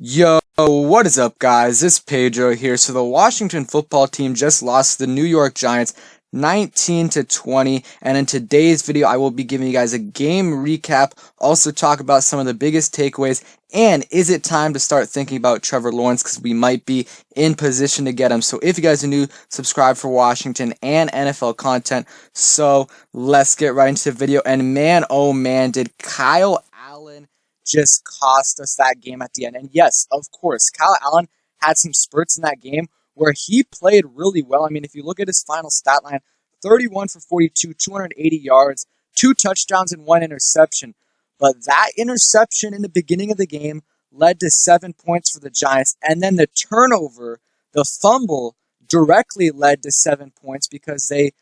Yo, what is up, guys? It's Pedro here. So the Washington football team just lost to the New York Giants 19-20, and in today's video I will be giving you guys a game recap, also talk about some of the biggest takeaways, and is it time to start thinking about Trevor Lawrence, because we might be in position to get him. So if you guys are new, subscribe for Washington and NFL content. So let's get right into the video. And man, oh man, did Kyle Allen just cost us that game at the end. And yes, of course, Kyle Allen had some spurts in that game where he played really well. I mean, if you look at his final stat line, 31 for 42, 280 yards, 2 touchdowns and 1 interception. But that interception in the beginning of the game led to 7 points for the Giants. And then the turnover, the fumble, directly led to 7 points because they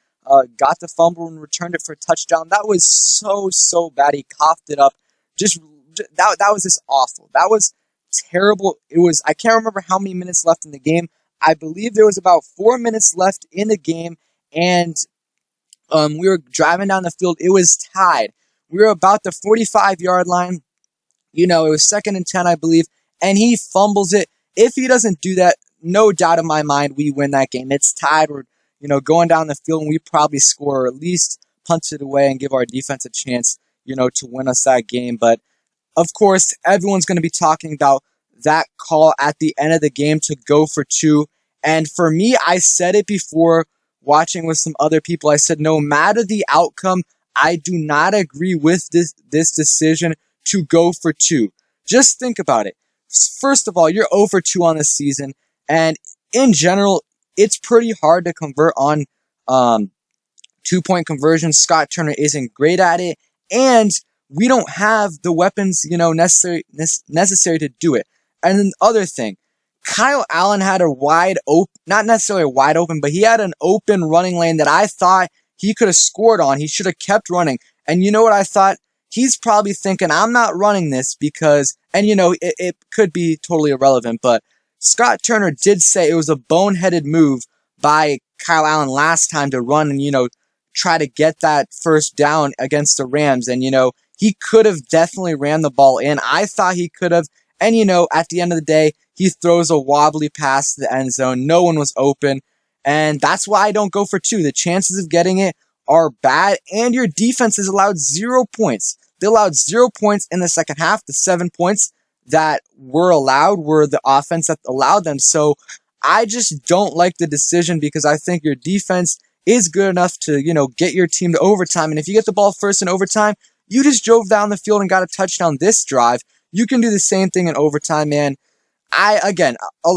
got the fumble and returned it for a touchdown. That was so bad. He coughed it up. That was just awful. That was terrible. I can't remember how many minutes left in the game. I believe there was about 4 minutes left in the game, and we were driving down the field. It was tied. We were about the 45-yard line. It was 2nd and 10, I believe, and he fumbles it. If he doesn't do that, no doubt in my mind, we win that game. It's tied. We're, going down the field, and we probably score or at least punch it away and give our defense a chance, to win us that game. But of course, everyone's going to be talking about that call at the end of the game to go for 2. And for me, I said it before watching with some other people. I said, no matter the outcome, I do not agree with this decision to go for 2. Just think about it. First of all, you're 0 for 2 on the season. And in general, it's pretty hard to convert on 2-point conversion. Scott Turner isn't great at it. And we don't have the weapons, necessary to do it. And then the other thing, Kyle Allen had a wide open, not necessarily a wide open, but he had an open running lane that I thought he could have scored on. He should have kept running. And you know what I thought? He's probably thinking, I'm not running this because, and it could be totally irrelevant, but Scott Turner did say it was a boneheaded move by Kyle Allen last time to run and, try to get that first down against the Rams. And, he could have definitely ran the ball in. I thought he could have. And, at the end of the day, he throws a wobbly pass to the end zone. No one was open. And that's why I don't go for 2. The chances of getting it are bad. And your defense has allowed 0 points. They allowed 0 points in the second half. The 7 points that were allowed were the offense that allowed them. So I just don't like the decision because I think your defense is good enough to, get your team to overtime. And if you get the ball first in overtime, you just drove down the field and got a touchdown this drive. You can do the same thing in overtime, man.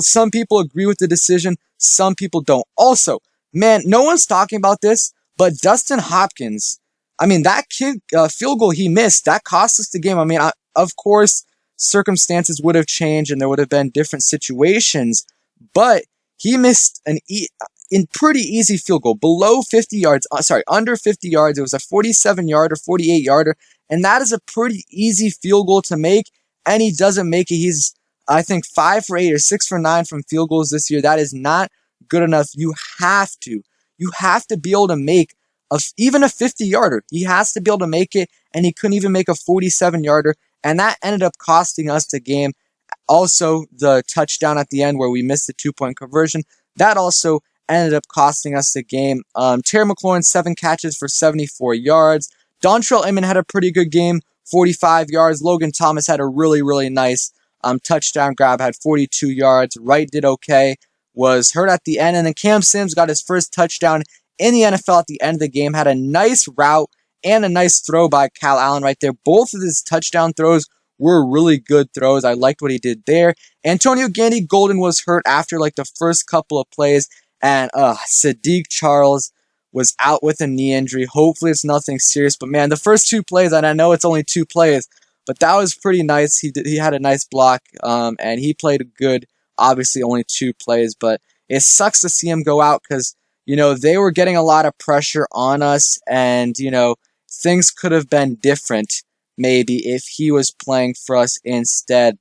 Some people agree with the decision. Some people don't. Also, man, no one's talking about this, but Dustin Hopkins, that field goal he missed, that cost us the game. Of course, circumstances would have changed and there would have been different situations, but he missed in pretty easy field goal, below 50 yards, under 50 yards. It was a 47-yarder, 48-yarder, and that is a pretty easy field goal to make, and he doesn't make it. He's, I think, 5 for 8 or 6 for 9 from field goals this year. That is not good enough. You have to be able to make even a 50-yarder. He has to be able to make it, and he couldn't even make a 47-yarder, and that ended up costing us the game. Also, the touchdown at the end where we missed the 2-point conversion, that also ended up costing us the game. Terry McLaurin, 7 catches for 74 yards. Dontrell Inman had a pretty good game, 45 yards. Logan Thomas had a really nice touchdown grab, had 42 yards. Wright did okay, was hurt at the end. And then Cam Sims got his first touchdown in the NFL at the end of the game, had a nice route and a nice throw by Kyle Allen right there. Both of his touchdown throws were really good throws. I liked what he did there. Antonio Gandy-Golden was hurt after the first couple of plays. And Sadiq Charles was out with a knee injury. Hopefully it's nothing serious. But man, the first 2 plays, and I know it's only 2 plays, but that was pretty nice. He had a nice block, and he played good. Obviously only 2 plays, but it sucks to see him go out because, they were getting a lot of pressure on us, and, things could have been different maybe if he was playing for us instead.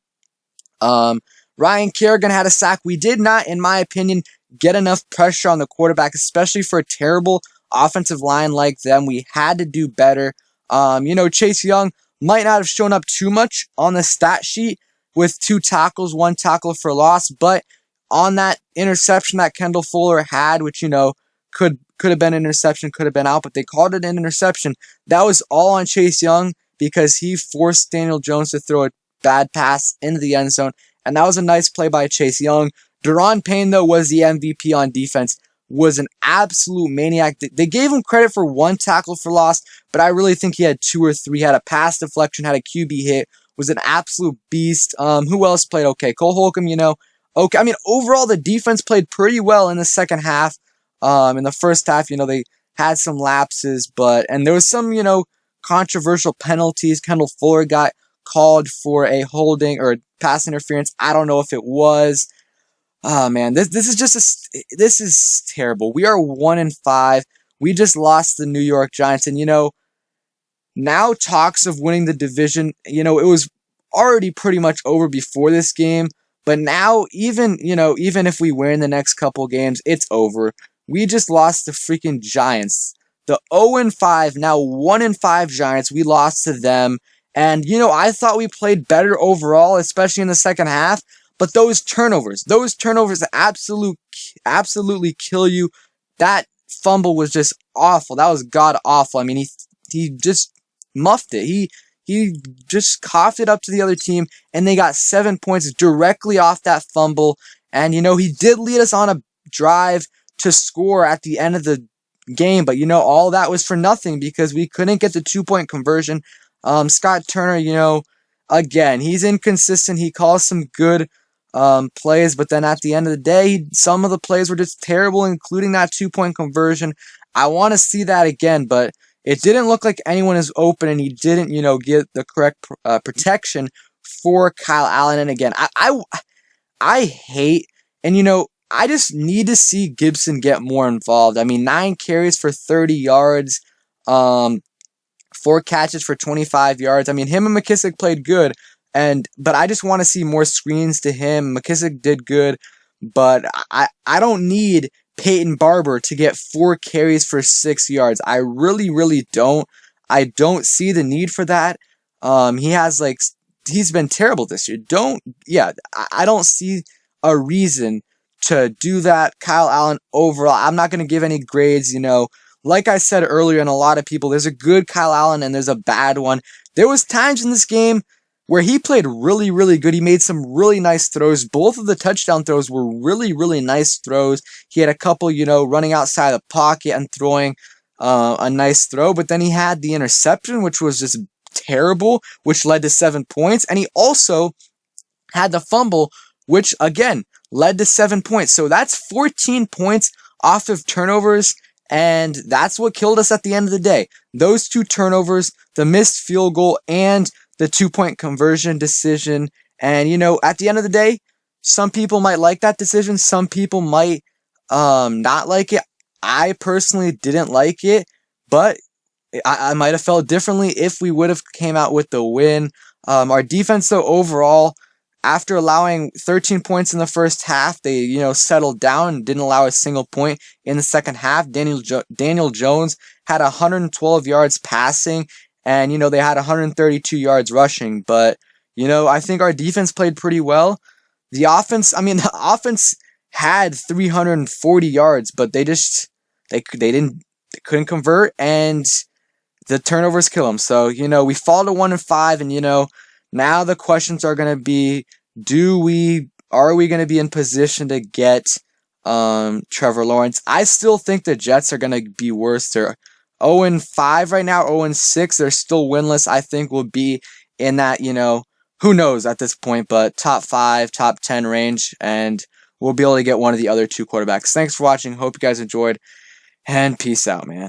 Ryan Kerrigan had a sack. We did not, in my opinion, get enough pressure on the quarterback, especially for a terrible offensive line like them. We had to do better. Chase Young might not have shown up too much on the stat sheet with 2 tackles, 1 tackle for loss, but on that interception that Kendall Fuller had, which, could have been an interception, could have been out, but they called it an interception. That was all on Chase Young because he forced Daniel Jones to throw a bad pass into the end zone, and that was a nice play by Chase Young. Daron Payne, though, was the MVP on defense, was an absolute maniac. They gave him credit for 1 tackle for loss, but I really think he had 2 or 3, had a pass deflection, had a QB hit, was an absolute beast. Who else played okay? Cole Holcomb, okay. I mean, overall, the defense played pretty well in the second half. In the first half, they had some lapses, and there was some, controversial penalties. Kendall Fuller got called for a holding or pass interference. I don't know if it was. Oh man, this is terrible. We are 1-5. We just lost the New York Giants, and now talks of winning the division. It was already pretty much over before this game, but now even if we win the next couple games, it's over. We just lost the freaking Giants. The 0-5, now 1-5 Giants, we lost to them. And, I thought we played better overall, especially in the second half. But those turnovers absolutely kill you. That fumble was just awful. That was god awful. I mean, he just muffed it. He just coughed it up to the other team, and they got 7 points directly off that fumble. And, he did lead us on a drive to score at the end of the game, but all that was for nothing because we couldn't get the 2-point conversion. Scott Turner, again, he's inconsistent. He calls some good plays, but then at the end of the day, some of the plays were just terrible, including that 2-point conversion. I want to see that again, but it didn't look like anyone is open, and he didn't, get the correct protection for Kyle Allen. And again, I hate, and I just need to see Gibson get more involved. I mean, 9 carries for 30 yards, 4 catches for 25 yards. I mean, him and McKissick played good, but I just want to see more screens to him. McKissick did good, but I don't need Peyton Barber to get 4 carries for 6 yards. I really, really don't. I don't see the need for that. He's been terrible this year. I don't see a reason to do that. Kyle Allen overall, I'm not going to give any grades, Like I said earlier, and a lot of people, there's a good Kyle Allen and there's a bad one. There was times in this game where he played really, really good. He made some really nice throws. Both of the touchdown throws were really, really nice throws. He had a couple, running outside the pocket and throwing a nice throw, but then he had the interception, which was just terrible, which led to 7 points. And he also had the fumble, which again led to 7 points. So that's 14 points off of turnovers, and that's what killed us at the end of the day. Those 2 turnovers, the missed field goal, and the 2-point conversion decision. And, at the end of the day, some people might like that decision. Some people might not like it. I personally didn't like it, but I might have felt differently if we would have came out with the win. Our defense, though, overall, after allowing 13 points in the first half, they, settled down and didn't allow a single point in the second half. Daniel Jones had 112 yards passing, and, they had 132 yards rushing. But, I think our defense played pretty well. The offense had 340 yards, but they couldn't convert, and the turnovers kill them. So, we fall to 1-5, and, now the questions are going to be, are we going to be in position to get Trevor Lawrence? I still think the Jets are going to be worse. They're 0-5 right now, 0-6. They're still winless. I think we'll be in that, who knows at this point, but top 5, top 10 range, and we'll be able to get one of the other 2 quarterbacks. Thanks for watching. Hope you guys enjoyed, and peace out, man.